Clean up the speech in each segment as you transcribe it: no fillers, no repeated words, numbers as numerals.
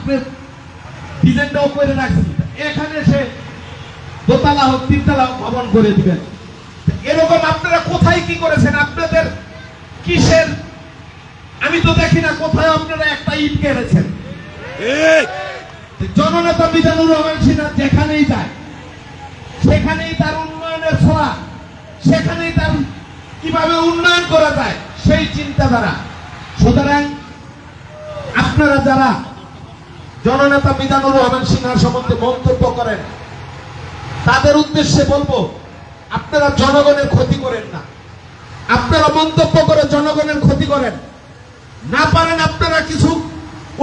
আপনি ডিজাইনটাও করে রাখছেন, এখানে সে দোতলা হোক তিনতলা ভবন করে দিবেন। এরকম আপনারা কোথায় কি করেছেন? আপনাদের কিসের আমি তো দেখি না কোথায় আপনারা একটা ইট কেড়েছেন। জননেতা মিজানুর রহমান সিনহা যেখানেই যায় সেখানেই তার উন্নয়নের ছোঁয়া, সেখানেই তার কিভাবে উন্নয়ন করা যায় সেই চিন্তাধারা। সুতরাং আপনারা যারা জননেতা মিজানুর রহমান সিনহার সম্বন্ধে মন্তব্য করেন তাদের উদ্দেশ্যে বলবো, আপনারা জনগণের ক্ষতি করেন না। আপনারা মন্তব্য করে জনগণের ক্ষতি করেন না, পারেন আপনারা কিছু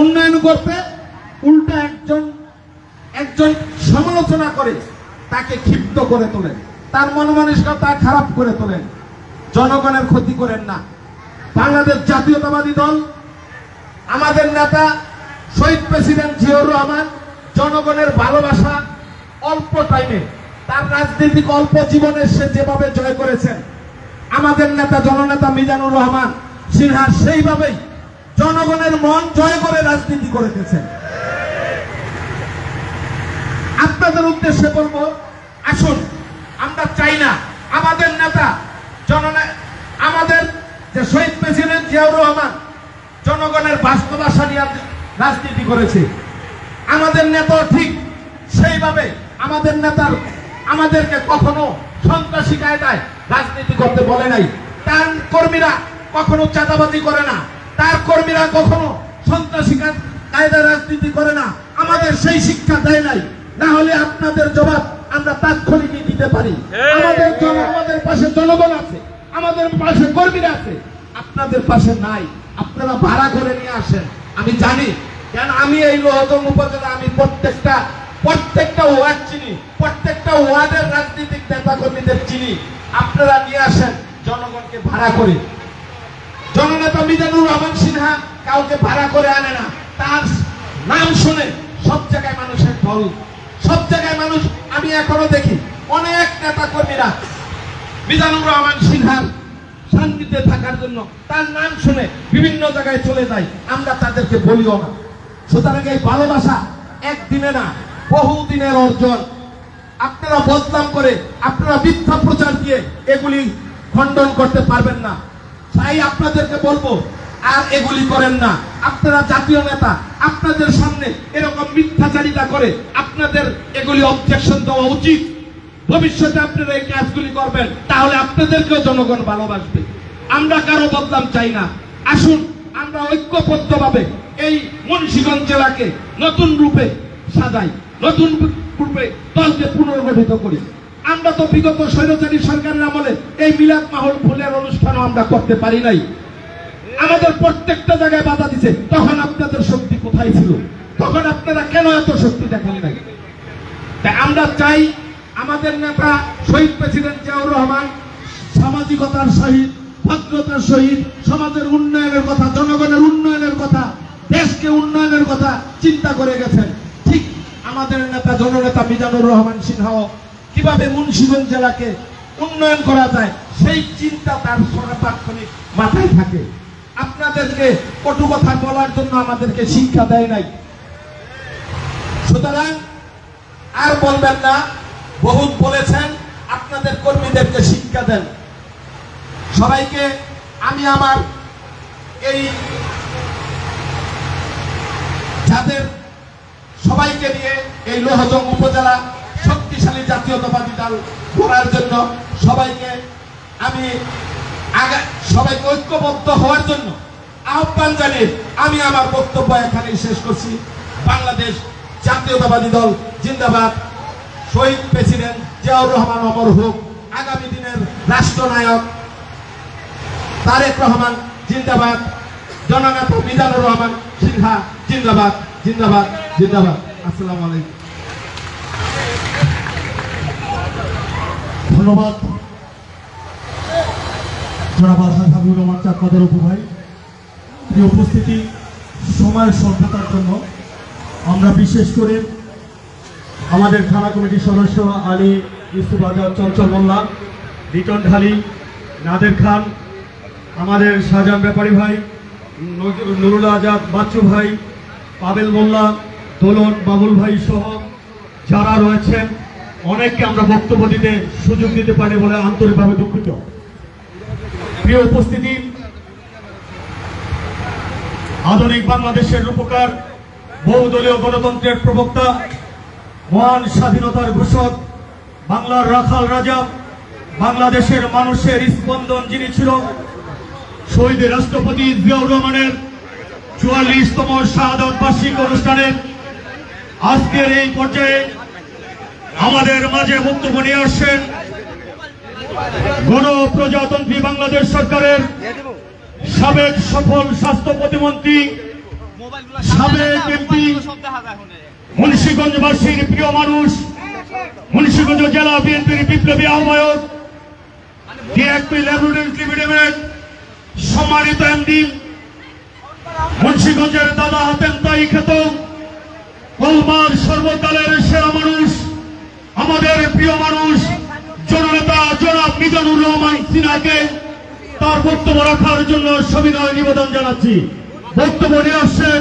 উন্নয়ন করতে, উল্টা একজন সমালোচনা করে তাকে ক্ষিপ্ত করে তোলেন, তার মনোমানসিকতা খারাপ করে তোলেন। জনগণের ক্ষতি করেন না। বাংলাদেশ জাতীয়তাবাদী দল, আমাদের নেতা শহীদ প্রেসিডেন্ট জিয়াউর রহমান জনগণের ভালোবাসা অল্প টাইমে, তার রাজনৈতিক অল্প জীবনে সে যেভাবে জয় করেছেন, আমাদের নেতা জননেতা মিজানুর রহমান সিনহা সেইভাবেই জনগণের মন জয় করে রাজনীতি করে গেছেন। আপনাদের উদ্দেশ্যে বলবো, আসুন, আমরা চাই না আমাদের নেতা আমাদের যে শহীদ প্রেসিডেন্ট জিয়াউর রহমান জনগণের বাস্তবাসা নিয়ে রাজনীতি করেছে, আমাদের নেতা ঠিক সেইভাবে আমাদের নেতার আমাদেরকে কখনো সন্ত্রাসী কায়দায় রাজনীতি করতে বলে নাই। তার কর্মীরা কখনো চাঁদাবাজি করে না, তার কর্মীরা কখনো সন্ত্রাসী কায়দায় রাজনীতি করে না। আমাদের সেই শিক্ষা দেয় নাই, না হলে আপনাদের জবাব আমরা তাৎক্ষণিকই দিতে পারি। আমাদের পাশে জনগণ আছে, আমাদের পাশে কর্মীরা আছে, আপনাদের পাশে নাই। আপনারা ভাড়া করে নিয়ে আসেন, আমি জানি, কেন আমি এই লোহজং উপজেলা আমি প্রত্যেকটা ওয়ার্ড চিনি, প্রত্যেকটা ওয়ার্ডের রাজনৈতিক নেতা কর্মীদের চিনি। আপনারা নিয়ে আসেন জনগণকে ভাড়া করে। জননেতা মিজানুর রহমান সিনহা কাউকে ভাড়া করে আনে না, তার নাম শুনে সব জায়গায় মানুষের ঢল, সব জায়গায় মানুষ। আমি এখনো দেখি অনেক নেতা কর্মীরা মিজানুর রহমান সিনহার শান্তিতে থাকার জন্য তার নাম শুনে বিভিন্ন জায়গায় চলে যায়, আমরা তাদেরকে বলিও না। সুতরাং এই ভালোবাসা একদিনে না, বহুদিনের অর্জন। আপনারা বদনাম করে, আপনারা মিথ্যা প্রচার দিয়ে এগুলি খণ্ডন করতে পারবেন না। তাই আপনাদেরকে বলবো, আর এগুলি করেন না। আপনারা জাতীয় নেতা, আপনাদের সামনে এরকম মিথ্যাচারিতা করে আপনাদের এগুলি অবজেকশন দেওয়া উচিত। ভবিষ্যতে আপনারা এই কাজগুলি করবেন, তাহলে আপনাদেরকেও জনগণ ভালোবাসবে। আমরা কারো বদনাম চাই না। আসুন, আমরা ঐক্যবদ্ধভাবে এই মুন্সিগঞ্জ জেলাকে নতুন রূপে সাজাই, নতুন রূপে দলকে পুনর্গঠিত করি। আমরা তো বিগত স্বৈরাচারী সরকারের আমলে এই মিলাদ মাহফিল ফুলের অনুষ্ঠানও আমরা করতে পারি নাই। আমাদের প্রত্যেকটা জায়গায় বাধা দিছে। তখন আপনাদের শক্তি কোথায় ছিল? তখন আপনারা কেন এত শক্তি দেখান নাই? তাই আমরা চাই আমাদের নেতা শহীদ প্রেসিডেন্ট জিয়াউর রহমান সামাজিকতার সহিত, ভদ্রতার সহিত সমাজের উন্নয়নের কথা, জনগণের উন্নয়নের কথা, দেশকে উন্নয়নের কথা চিন্তা করে গেছেন। ঠিক আমাদের নেতা জননেতা মিজানুর রহমান সিনহাও কিভাবে মুন্সিগঞ্জ জেলাকে উন্নয়ন করা যায় সেই চিন্তা তার সর্বাক্ষণিক মাথায় থাকে। আপনাদেরকে কটু কথা বলার জন্য আমাদেরকে শিক্ষা দেয় নাই। সুতরাং আর বলবেন না, বহুত বলেছেন, আপনাদের কর্মীদেরকে শিক্ষা দেন। সবাইকে আমি আমার এই যাদের সবাইকে নিয়ে এই লোহজং উপজেলা শক্তিশালী জাতীয়তাবাদী দল করার জন্য সবাইকে ঐক্যবদ্ধ হওয়ার জন্য আহ্বান জানিয়ে আমি আমার বক্তব্য এখানেই শেষ করছি। বাংলাদেশ জাতীয়তাবাদী দল জিন্দাবাদ। শহীদ প্রেসিডেন্ট জিয়াউর রহমান অমর হোক। আগামী দিনের রাষ্ট্রনায়ক তারেক রহমান জিন্দাবাদ। জননেতা মিজানুর রহমান সিনহা জিন্দাবাদ, জিন্দাবাদ, জিন্দাবাদ। আসসালামু আলাইকুম। ধন্যবাদ জনাব আলহাজ হাবিবুর রহমান চাকমাদার উপু ভাই। এই উপস্থিতি সময়ের স্বল্পতার জন্য আমরা বিশেষ করে আমাদের থানা কমিটির সদস্য আলী ইউসুফ আজাদ চঞ্চল মোল্লা, লিটন ঢালি, নাদের খান, আমাদের শাহজাহান ব্যাপারী ভাই, নুরুল আজাদ বাচ্চু ভাই, পাবেল মোল্লা, দোলন বাবুল ভাই সহ যারা রয়েছেন অনেককে আমরা বক্তব্য দিতে সুযোগ দিতে পারি বলে আন্তরিকভাবে দুঃখিত। প্রিয় উপস্থিতি, আধুনিক বাংলাদেশের রূপকার, বহুদলীয় গণতন্ত্রের প্রবক্তা, মহান স্বাধীনতার ঘোষক, বাংলার রাখাল রাজা, বাংলাদেশের মানুষের স্পন্দন যিনি ছিল, শহীদ রাষ্ট্রপতি জিয়াউর রহমানের ৪৪তম শাহাদত বার্ষিক অনুষ্ঠানের আজকের এই পর্যায়ে আমাদের মাঝে বক্তব্য নিয়ে আসছেন গণপ্রজাতন্ত্রী বাংলাদেশ সরকারের সাবেক সফল স্বাস্থ্য প্রতিমন্ত্রী, সাবেক এমপি, মুন্সিগঞ্জবাসীর প্রিয় মানুষ, মুন্সিগঞ্জ জেলা বিএনপির বিপ্লবী আহ্বায়ক, ডিএকপি ল্যাবরেটরিজ লিমিটেড সম্মানিত এমডি, মুন্সিগঞ্জের দাদা হাতেম তাই খ্যাত কলমার সর্বকালের সেরা মানুষ, আমাদের প্রিয় মানুষ জননেতা জনাব মিজানুর রহমান সিনহাকে তার বক্তব্য রাখার জন্য সবিনয় নিবেদন জানাচ্ছি। বক্তব্য নিয়ে আসছেন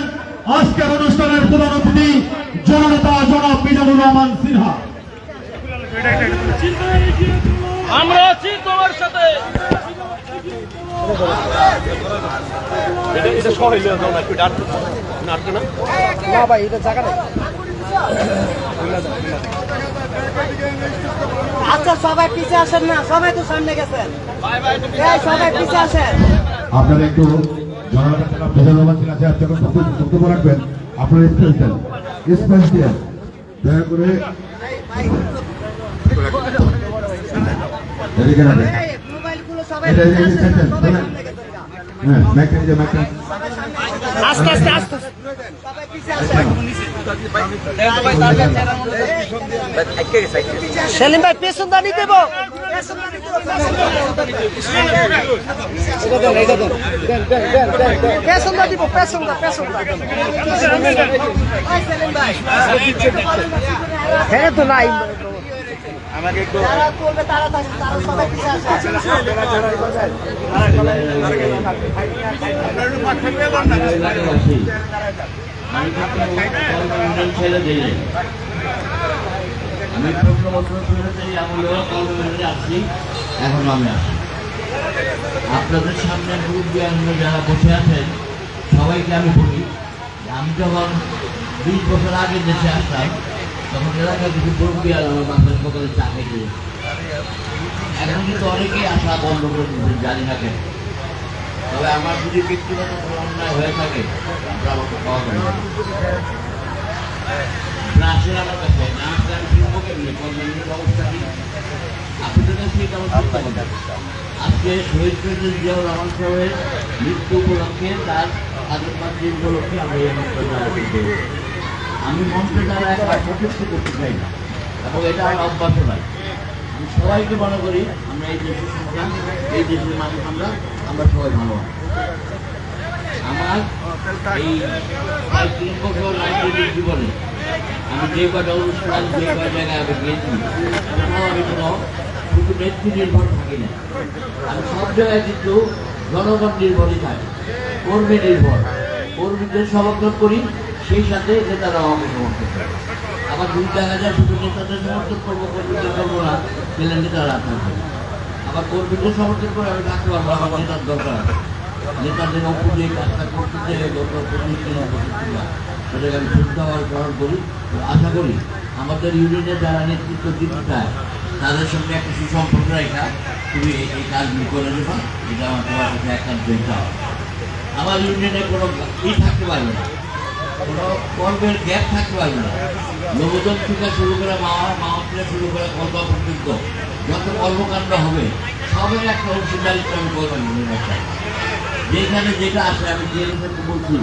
আজকের অনুষ্ঠানের প্রধান অতিথি জননেতা জনাব মিজানুর রহমান সিনহা। আমরা আছি তোমার সাথে। এটা সরাইলে দাও না, একটু নাটকে না ভাই, এটা জায়গা নেই। আচ্ছা সবাই পিছিয়ে আসেন না, সবাই তো সামনে গেছেন, সবাই পিছিয়ে আসেন। আপনারা একটু জননেতা মিজানুর রহমান সিনহা সাহেব যখন বক্তব্য রাখবেন আপনারা স্পেস দেন দয়া করে এদিকে রাখবেন। মোবাইলগুলো সবাই এটা পিছিয়ে আসেন, এটা সবাই এটা সামনে গেছেন। হ্যাঁ ম্যাকটেন যে ম্যাকটেন আস্তে আস্তে আস্তে সবাই পিছিয়ে আসেন। সেলিম ভাই পেছন দাঁড়ি দেবো, পেছন দা দিব, পেছন দা হ্যাঁ তো নাই যারা করবে তারা থাকবে, তারা সবাই পিছিয়ে আসে। আমি প্রশ্ন বছর আসছি, এখন আমি আসি আপনাদের সামনে মুরব্বী যারা বসে আছেন সবাইকে আমি বলি যে আমি যখন 20 বছর আগে দেশে আসলাম তখন এলাকায় কিছু মুরব্বী আর আমার বাংলাদেশ সকলে চা খেতে, এখন কিন্তু অনেকেই আসা বন্ধ করে দিচ্ছেন, জানি না কেন। তবে আমার যদি ব্যক্তিগত কোনো অন্যায় হয়ে থাকে আপনারা আমাকে পাওয়া যাবে আসেন আমার কাছে, না আসলে আমি ফিরবো কেমনি, কর্মীর অবস্থা কি আপনাদের কাছে এটা আমার চিন্তা করবেন। আজকে শহীদ প্রেসিডেন্ট জিয়াউর রহমান সাহেবের মৃত্যু উপলক্ষে তার আদরবাদ দিন উপলক্ষে আমরা এই মন্ত্রটা আয়োজন করি। আমি মন্ত্র দ্বারা একটা প্রতিষ্ঠ করতে চাই না এবং এটা আমার অভ্যাস নয়। আমি সবাইকে মনে করি আমরা এই দেশের সন্তান, এই দেশের মানুষ, আমরা সবাই ভালো। আমার এই 3 বছর রাজনৈতিক জীবনে আমি যে কটা অনুষ্ঠান যে কটা জায়গায় আমি গিয়েছি কোথাও আমি কোনো শুধু নেত্রী নির্ভর থাকি না, আমি সব জায়গায় কিন্তু জনগণ নির্ভরই থাকি, কর্মী নির্ভর, কর্মীদের সমর্থন করি, সেই সাথে নেতারাও আমাকে সমর্থন করে। আবার দুই দেখা যায় শুধু নেতাদের সমর্থন করবো, কর্মীদের করবো না, পেলে নেতারা থাকবে। আবার কর্মীদের সমর্থন করে আমি থাকতে পারবো, আমার নেতার দরকার আছে, নেতাদের অপর যে কাজটা করতে চাই সেটাকে আমি শ্রদ্ধাভাবে গ্রহণ করি। আশা করি আমাদের ইউনিয়নে যারা নেতৃত্ব দিতে চায় তাদের সঙ্গে একটা সুসম্পর্ক রেখা তুমি এই কাজগুলি করে দেবা, এটা আমার তোমার কাছে একান্ত চাওয়া। আমার ইউনিয়নে কোনো থাকতে পারবে না, কোনো কর্মের গ্যাপ থাকতে পারবে না। নবদন থেকে শুরু করে মামা থেকে শুরু করে কল্প পর্যন্ত যত কর্মকাণ্ড হবে সবের একটা অংশীদারিত্ব আমি করবেন। যেখানে যেটা আসে আমি যে বলছি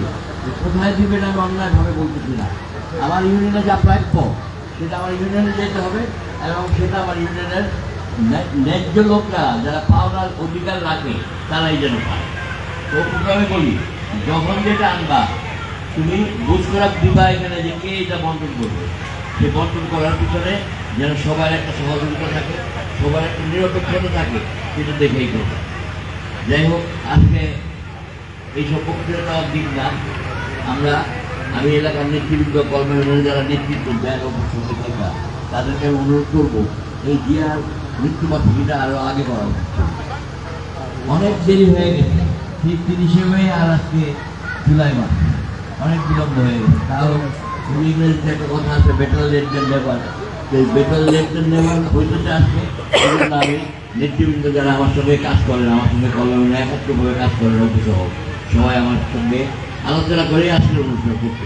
কোথায় দিবেন আমি অন্যায়ভাবে বলতেছি না। আমার ইউনিয়নে যা প্রাপ্য সেটা আমার ইউনিয়নে যেতে হবে এবং সেটা আমার ইউনিয়নের ন্যায্য লোকরা যারা পাওনার অধিকার রাখে তারাই যেন পায়। তো আমি বলি যখন যেটা আনবা তুমি বুঝ করা দিবা এখানে যে কে এটা বন্টন করবে, সে বন্টন করার পিছনে যেন সবার একটা সহযোগিতা থাকে, সবার একটা নিরপেক্ষতা থাকে, সেটা দেখেই করবে। যাই হোক, আজকে এইসব বক্তৃতা দেওয়ার দিক না, আমরা আমি এলাকার নেতৃবৃন্দ কর্মীরা যারা নেতৃত্ব দেন অবশ্যই থাকা তাদেরকে আমি অনুরোধ করবো এই জিয়ার মৃত্যুবার্ষিকীটা আরও আগে করা উচিত। অনেক দেরি হয়ে গেছে, ঠিক 30শে মে আর আজকে জুলাই মাস, অনেক বিলম্ব হয়ে গেছে। তাও ইংরেজিতে একটা কথা আছে, বেটার লেট দেন নেভার। সেই বেটার লেট দেন নেভার হইতে আসছে। এই জন্য আমি নেতৃবৃন্দ যারা আমার সঙ্গে কাজ করেন, আমার সঙ্গে কলমে একত্রভাবে কাজ করেন অফিসহ সবাই আমার সঙ্গে আলোচনা করে আজকে অনুষ্ঠান করতে।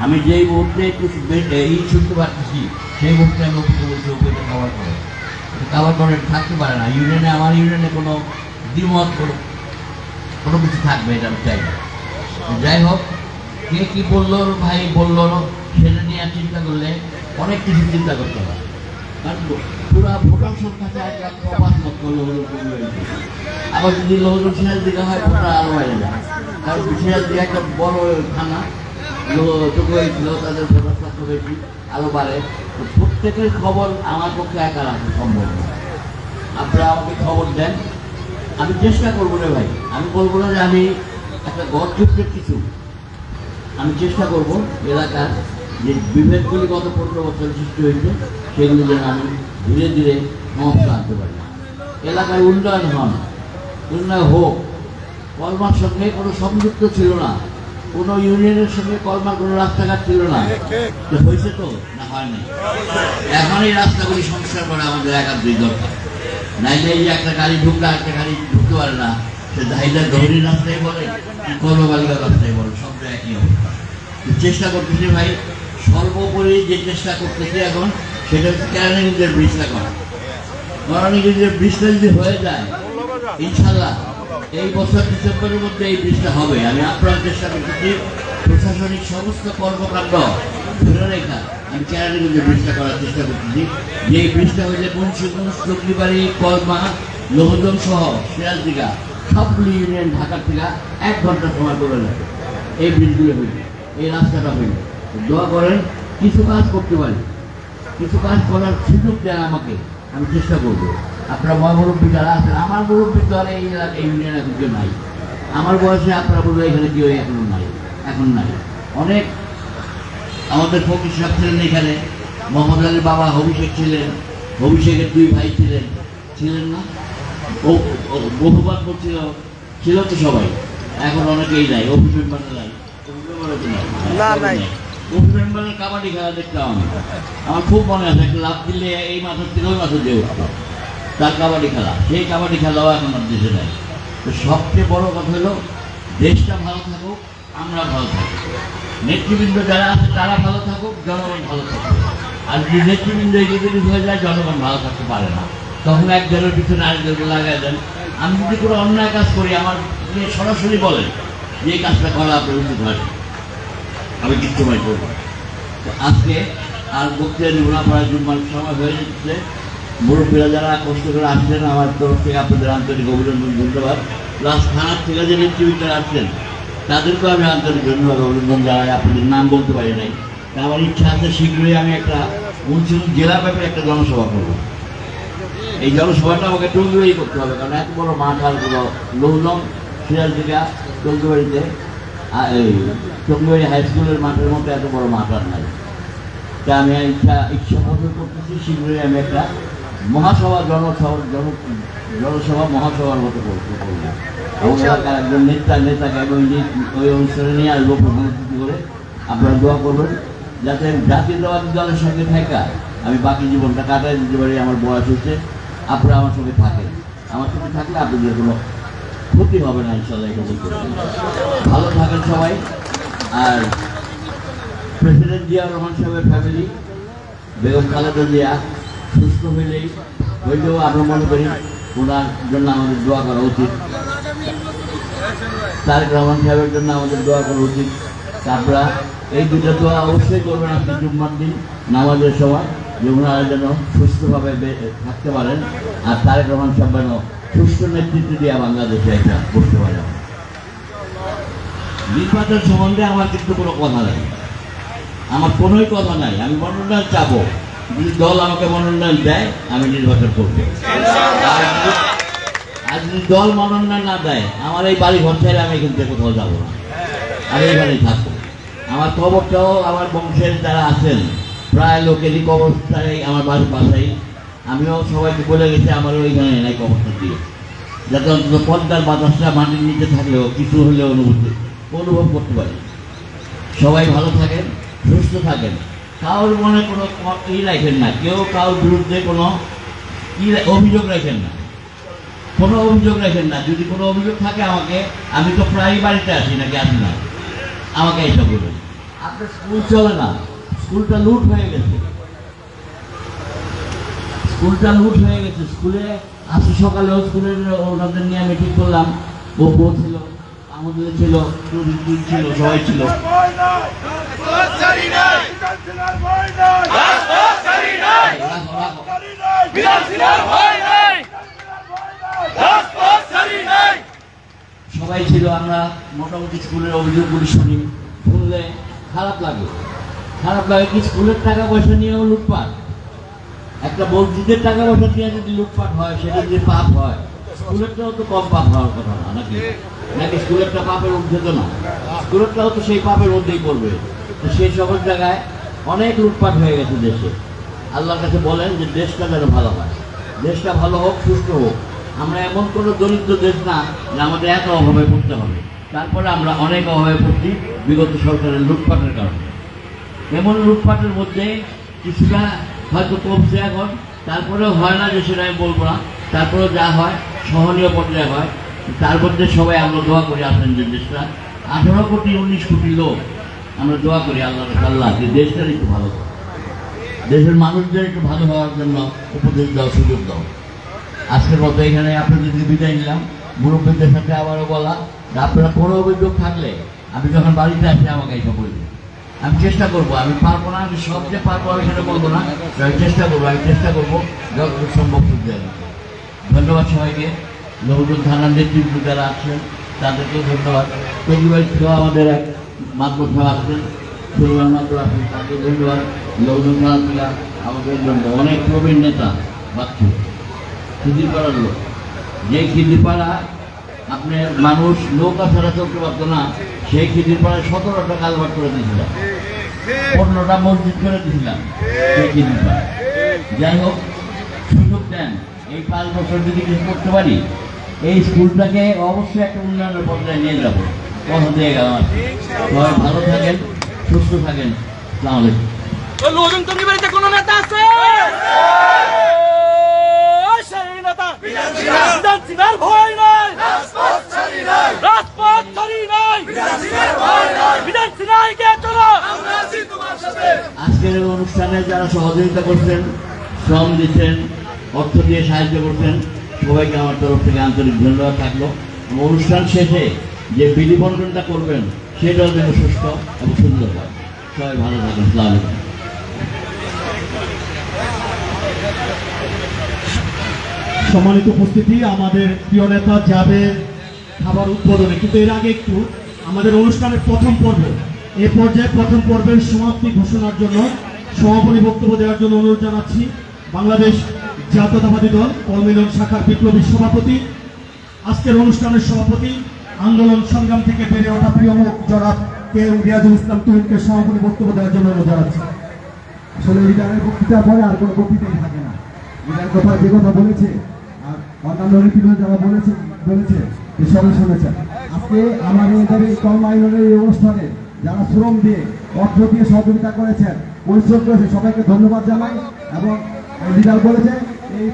আমি যেই মুহূর্তে একটু এই শুনতে পারতেছি সেই মুহূর্তে আমি অফিসে বলছি ওপরে কভার করে কভার করে থাকতে পারে না। ইউনিয়নে আমার ইউনিয়নে কোনো দ্বিমত কোনো কিছু থাকবে এটা আমি চাই না। যাই হোক, কে কী বললো ভাই বললো সেটা নিয়ে চিন্তা করলে অনেক কিছু চিন্তা করতে হয়। কারণ পুরা ভোটার সংখ্যাতে 1,05,00,000 লোকজন কমে হয়েছে। আবার যদি লোকজন সিরাজ দিকে হয় ভোটার আরও বাইরে যায়। কারণ সিরাজ দিকে একটা বড় থানা চোখে হয়েছিল, তাদের ভোটার সংখ্যা বেশি আরও বাড়ে। তো প্রত্যেকের খবর আমার পক্ষে একা রাখা সম্ভব না। আপনারা আমাকে খবর দেন, আমি চেষ্টা করবো রে ভাই। আমি বলবো না যে আমি একটা গড়যুক্তের কিছু, আমি চেষ্টা করব এলাকার যে বিভেদগুলি গত 15 বছর সৃষ্টি হয়েছে সেগুলি যেন আমি ধীরে ধীরে সমাপ্ত আনতে পারি। এলাকার উন্নয়ন উন্নয়ন হোক। কলমার সঙ্গে কোনো সংযুক্ত ছিল না, কোনো ইউনিয়নের সঙ্গে কলমার কোনো রাস্তাঘাট ছিল না। হয়েছে তো না হয়নি? এখন এই রাস্তাগুলি সংস্কার করা আমাদের একান্তই দরকার। নাইলে এই একটা গাড়ি ঢুকলে একটা গাড়ি ঢুকতে পারে না, সে ধাইলা ধরি রাস্তায় বলে কর্মবালিকা রাস্তায় বলে, সব একই অবস্থা। চেষ্টা করতেছি ভাই, সর্বোপরি যে চেষ্টা করতেছি এখন সেটা হচ্ছে কেরানীগঞ্জের ব্রিজটা করা। কেরানীগঞ্জের ব্রিজটা যদি হয়ে যায় ইনশাল্লাহ এই বছর ডিসেম্বরের মধ্যে এই ব্রিজটা হবে। আমি আপ্রাণ চেষ্টা করতেছি প্রশাসনিক সমস্ত কর্মকাণ্ড ধরে রেখা আমি কেরানীগঞ্জের ব্রিজটা করার চেষ্টা করতেছি। যে এই ব্রিজটা হয়েছে মুন্সিগঞ্জ, চকরিবাড়ি, কলমা, লোহজন সহ সিরাজদিঘা সবগুলি ইউনিয়ন ঢাকার থেকে 1 ঘন্টা সময় করে লাগে এই ব্রিজগুলো হইলে, এই রাস্তাটা হইলে। দোয়া করেন কিছু কাজ করতে পারি, কিছু কাজ করার সুযোগ দেন আমাকে, আমি চেষ্টা করবো। আপনারা মুরব্বী যারা আছেন, আমার মুরব্বী তো আর এই ইউনিয়ন এখন কেউ নাই। আমার বয়সে আপনারা বলবো এখানে কেউ এখনো নাই, এখন নাই। অনেক আমাদের ফকির সাহেব ছিলেন এখানে, মোহাম্মদ আলীর বাবা অভিষেক ছিলেন, অভিষেকের 2 ভাই ছিলেন না, বহুবার করছিল, ছিল তো সবাই। এখন অনেকেই নাই, অভিষেক মানে নাই, অভিষেক কাবাডি খেলা দেখতাম আমি, আমার খুব মনে আছে। একটা লাভ দিলে এই মাঠের থেকে ওই মাঠে দিয়ে উঠতো তার কাবাডি খেলা, সেই কাবাডি খেলাও এখন আর দেশে নাই। তো সবচেয়ে বড় কথা হলো দেশটা ভালো থাকুক, আমরা ভালো থাকুক, নেতৃবৃন্দ যারা আছে তারা ভালো থাকুক, জনগণ ভালো থাকুক। আর যদি নেতৃবৃন্দ এগিয়ে হয়ে যায় জনগণ ভালো থাকতে পারে না, তখন একজনের পিছনে আরেকজনকে লাগাই দেন। আমি যদি কোনো অন্যায় কাজ করি আমার সরাসরি বলেন যে এই কাজটা করা আপনার উচিত হয়, আমি কিচ্ছু ভাই করবো। তো আজকে আর বক্তৃতা নিব না, প্রায় জুম্মার সময় হয়ে যাচ্ছে। মুরব্বীরা যারা কষ্ট করে আসছেন আমার তরফ থেকে আপনাদের আন্তরিক অভিনন্দন, ধন্যবাদ। প্লাস থানার থেকে যে নেতৃবৃন্দরা আসছেন তাদেরকেও আমি আন্তরিক ধন্যবাদ অভিনন্দন জানাই। আপনাদের নাম বলতে পারি নাই, আমার ইচ্ছা আছে শীঘ্রই আমি একটা মুন্সিগঞ্জ জেলা ব্যাপী একটা জনসভা করবো। এই জনসভাটা আমাকে টঙ্গিবাড়ি করতে হবে, কারণ এত বড় মাঠ আর কোনো লোহজং সিরাজদিঘা টঙ্গিবাড়িতে টঙ্গিবাড়ি হাই স্কুলের মাঠের মতো এত বড় মাঠ আর নাই। তা আমি ইচ্ছা পোষণ করতেছি শীঘ্রই আমি একটা মহাসভা জনসভা মহাসভার মতো করবো। এবং এলাকার একজন নেতাকে এবং ওই অনুষ্ঠানে নিয়ে আসবো প্রধান অতিথি করে। আপনারা দোয়া করবেন যাতে জাতীয়তাবাদী দলের সঙ্গে থাকা আমি বাকি জীবনটা কাটাই দিতে পারি। আমার বয়স হচ্ছে, আপনারা আমার সঙ্গে থাকেন, আমার সঙ্গে থাকলে আপনাদের কোনো ক্ষতি হবে না ইনশাল্লাহ। এটা বলতে ভালো থাকেন সবাই। আর প্রেসিডেন্ট জিয়া রহমান সাহেবের ফ্যামিলি, বেগম খালেদা জিয়া সুস্থ হইলেও আমরা মনে করি ওনার জন্য আমাদের দোয়া করা উচিত। তারেক রহমান সাহেবের জন্য আমাদের দোয়া করা উচিত। তারপরা এই 2টা দোয়া অবশ্যই করবেন আপনি জুম্মার দিন নামাজের সময়, যে ওনারা যেন সুস্থভাবে থাকতে পারেন, আর তারেক রহমান সাহেব যেন সুস্থ নেতৃত্ব দিয়ে বাংলাদেশে একটা বসতে পারেন। নির্বাচন সম্বন্ধে আমার কিন্তু কোনো কথা নাই, আমার কোনোই কথা নাই। আমি মনোনয়ন চাবো, যদি দল আমাকে মনোনয়ন দেয় আমি নির্বাচন করব। আর যদি দল মনোনয়ন না দেয় আমার এই বাড়ি ঘর ছেড়ে আমি এখান থেকে কোথাও যাবো না, আমি এখানেই থাকবো। আমার কবরটাও আমার বংশের যারা আছেন প্রায় লোকেরই কবরটাই আমার বাসায়। আমিও সবাইকে বলে গেছি আমারও ওইখানে নাই কবরটা দিয়ে, যাতে অন্তত পদ্মার বাতাসটা মাটির নিচে থাকলেও কিছু হলেও অনুভব করতে পারি। সবাই ভালো থাকেন, সুস্থ থাকেন, কারোর মনে কোনো রাখেন না, কেউ কারোর বিরুদ্ধে কোনো অভিযোগ রাখেন না, কোনো অভিযোগ রাখেন না। যদি কোনো অভিযোগ থাকে আমাকে, আমি তো প্রায় বাড়িতে আসি নাকি আসি না, আমাকে এসব বলবেন। আপনার স্কুল চলে না, স্কুলটা লুট হয়ে গেছে, স্কুলে আজকে সকালেও স্কুলের ওনাদের নিয়ে মিটিং করলাম, বউ ছিল, আমাদের ছিল, ছিল, সবাই ছিল। সবাই ছিল, আমরা মোটামুটি স্কুলের অভিযোগগুলি শুনি, শুনলে খারাপ লাগে কি স্কুলের টাকা পয়সা নিয়েও লুটপাট। একটা মসজিদের টাকা পয়সা নিয়ে যদি লুটপাট হয়, সেটা যদি পাপ হয়, স্কুলেরটাও তো কম পাপ হওয়ার কথা না, নাকি স্কুলেরটা পাপের ঊর্ধ্বে তো না, স্কুলেরটাও তো সেই পাপের মধ্যেই করবে। তো সেই সকল জায়গায় অনেক লুটপাট হয়ে গেছে দেশে। আল্লাহর কাছে বলেন যে দেশটা যেন ভালো হয়, দেশটা ভালো হোক, সুস্থ হোক। আমরা এমন কোনো দরিদ্র দেশ না যে আমাদের এত অভাবে পড়তে হবে। তারপরে আমরা অনেক অভাবে পড়ছি বিগত সরকারের লুটপাটের কারণে। এমন লুটপাটের মধ্যে কিছুটা হয়তো কমছে এখন, তারপরেও হয় না যে সেটা আমি বলবো না, তারপরেও যা হয় সহনীয় পর্যায়ে হয়। তার মধ্যে সবাই আমরা দোয়া করি আসেন যে দেশটা 18 কোটি 19 কোটি লোক, আমরা দোয়া করি আল্লাহ যে দেশটার একটু ভালো হয়, দেশের মানুষদের একটু ভালো হওয়ার জন্য উপদেশ দাও, সুযোগ দাও। আজকের মতো এখানে আপনাদের বিদায় নিলাম, মুরব্বীদের সাথে আবারও বলা যে আপনারা কোনো অভিযোগ থাকলে আমি যখন বাড়িতে আসি আমাকে এইসব বলবেন। আমি চেষ্টা করবো, আমি পারবো না, আমি সবচেয়ে পারবো আমি সেটা বলবো না, আমি চেষ্টা করবো যতটুকু সম্ভব করতে। ধন্যবাদ সবাইকে, লোকজন থানার নেতৃত্ব যারা আছেন তাদেরকেও ধন্যবাদ। পরিবার আমাদের এক মাধ্যম আসছেন, সুলমান মাত্র আসেন, তাকে ধন্যবাদ। লোকজন থানা থেকে আমাদের জন্য অনেক প্রবীণ নেতা বাচ্চু খিদিরপাড়ার লোক, যে খিদিরপাড়া আপনার মানুষ নৌকা ছাড়া চলতে পারতো না, সেই খিদিরপাড়ায় 17টা কালভার্ট করে দিয়েছিলাম, 15টা মসজিদ করে দিয়েছিলাম সেই খিদিরপাড়ায়। যাই হোক, সুযোগ দেন, এই 5 বছর যদি কিছু করতে পারি, এই স্কুলটাকে অবশ্যই একটা উন্নয়নের পর্যায়ে নিয়ে যাবো, কথা দিয়ে গেলাম। সবাই ভালো থাকেন, সুস্থ থাকেন, আসসালামু আলাইকুম। লোকজন তুমি বাড়িতে কোনো নেতা আছে? ভয় নাই, রাজপথ ছাড়ি নাই, আজকের অনুষ্ঠানে যারা সহযোগিতা করছেন, শ্রম দিচ্ছেন, অর্থ দিয়ে সাহায্য করছেন, সবাইকে আমার তরফ থেকে আন্তরিক ধন্যবাদ থাকলো। অনুষ্ঠান শেষে যে বিধি বন্টনটা করবেন সেটাও যেন সুস্থ এবং সুন্দর হয়। সবাই ভালো থাকেন, আসসালামু আলাইকুম। সম্মানিত উপস্থিতি, আমাদের প্রিয় নেতা যাবে খাবার উদ্বোধনে, কিন্তু এর আগে একটু আমাদের অনুষ্ঠানের প্রথম পর্ব, এ পর্যায়ে প্রথম পর্বের সমাপ্তি ঘোষণার জন্য সমাপনী বক্তব্য দেওয়ার জন্য অনুরোধ জানাচ্ছি বাংলাদেশ জাতীয়তাবাদী দল কলমিলন শাখার বিপ্লবী সভাপতি, আজকের অনুষ্ঠানের সভাপতি, আন্দোলন সংগ্রাম থেকে বেড়ে ওঠা প্রিয় মুখ জনাব কে রিয়াজুল ইসলাম তুহিনকে সমাপনী বক্তব্য দেওয়ার জন্য অনুরোধ জানাচ্ছি। আসলে লিডারের বক্তৃতার পরে আর কোনো বক্তৃতাই থাকে না। লিডার কথা যে কথা বলেছে আর অন্যান্য নীতিগুলো যারা বলেছে যে সবাই শুনেছেন। আজকে আমাদের এই কলমা ইউনিয়নের এই অনুষ্ঠানে যারা শ্রম দিয়ে অর্থ দিয়ে সহযোগিতা করেছেন, পরিশ্রম করেছে, সবাইকে ধন্যবাদ জানাই। এবং লিডার বলেছে এই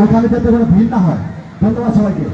ওখানে যাতে কোনো ভিড় না হয়। ধন্যবাদ সবাইকে।